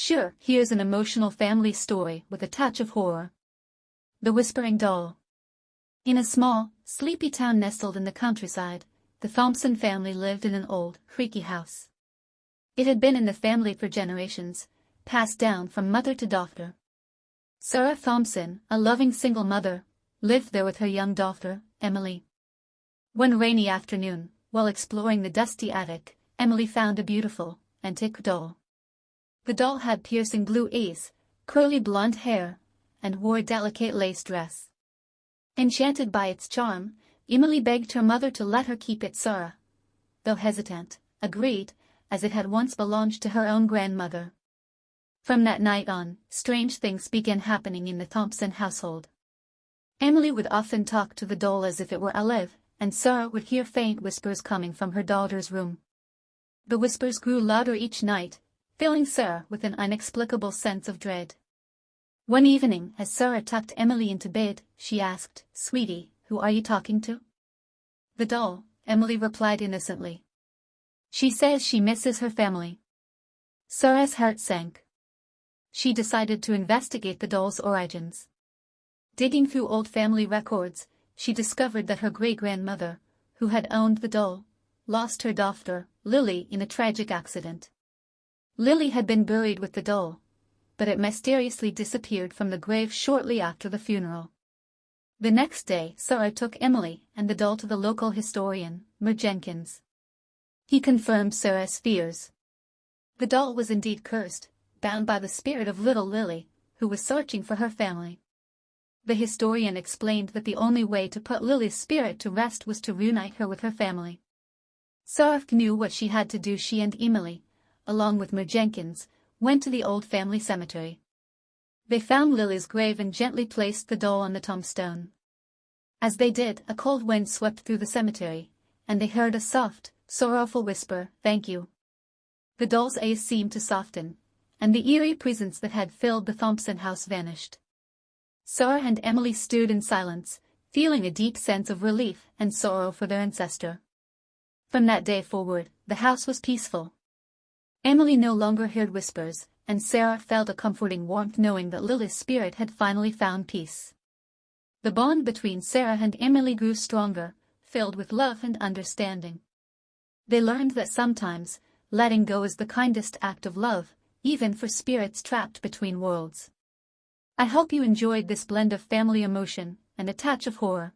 Sure, here's an emotional family story with a touch of horror. The Whispering Doll. In a small, sleepy town nestled in the countryside, the Thompson family lived in an old, creaky house. It had been in the family for generations, passed down from mother to daughter. Sarah Thompson, a loving single mother, lived there with her young daughter, Emily. One rainy afternoon, while exploring the dusty attic, Emily found a beautiful, antique doll. The doll had piercing blue eyes, curly blonde hair, and wore a delicate lace dress. Enchanted by its charm, Emily begged her mother to let her keep it. Sarah, though hesitant, agreed, as it had once belonged to her own grandmother. From that night on, strange things began happening in the Thompson household. Emily would often talk to the doll as if it were alive, and Sarah would hear faint whispers coming from her daughter's room. The whispers grew louder each night, filling Sarah with an inexplicable sense of dread. One evening, as Sarah tucked Emily into bed, she asked, "Sweetie, who are you talking to?" "The doll," Emily replied innocently. "She says she misses her family." Sarah's heart sank. She decided to investigate the doll's origins. Digging through old family records, she discovered that her great-grandmother, who had owned the doll, lost her daughter, Lily, in a tragic accident. Lily had been buried with the doll, but it mysteriously disappeared from the grave shortly after the funeral. The next day, Sarah took Emily and the doll to the local historian, Jenkins. He confirmed Sarah's fears. The doll was indeed cursed, bound by the spirit of little Lily, who was searching for her family. The historian explained that the only way to put Lily's spirit to rest was to reunite her with her family. Sarah knew what she had to do. She and Emily, along with Jenkins, went to the old family cemetery. They found Lily's grave and gently placed the doll on the tombstone. As they did, a cold wind swept through the cemetery, and they heard a soft, sorrowful whisper, "Thank you." The doll's eyes seemed to soften, and the eerie presence that had filled the Thompson house vanished. Sarah and Emily stood in silence, feeling a deep sense of relief and sorrow for their ancestor. From that day forward, the house was peaceful. Emily no longer heard whispers, and Sarah felt a comforting warmth knowing that Lily's spirit had finally found peace. The bond between Sarah and Emily grew stronger, filled with love and understanding. They learned that sometimes, letting go is the kindest act of love, even for spirits trapped between worlds. I hope you enjoyed this blend of family emotion and a touch of horror.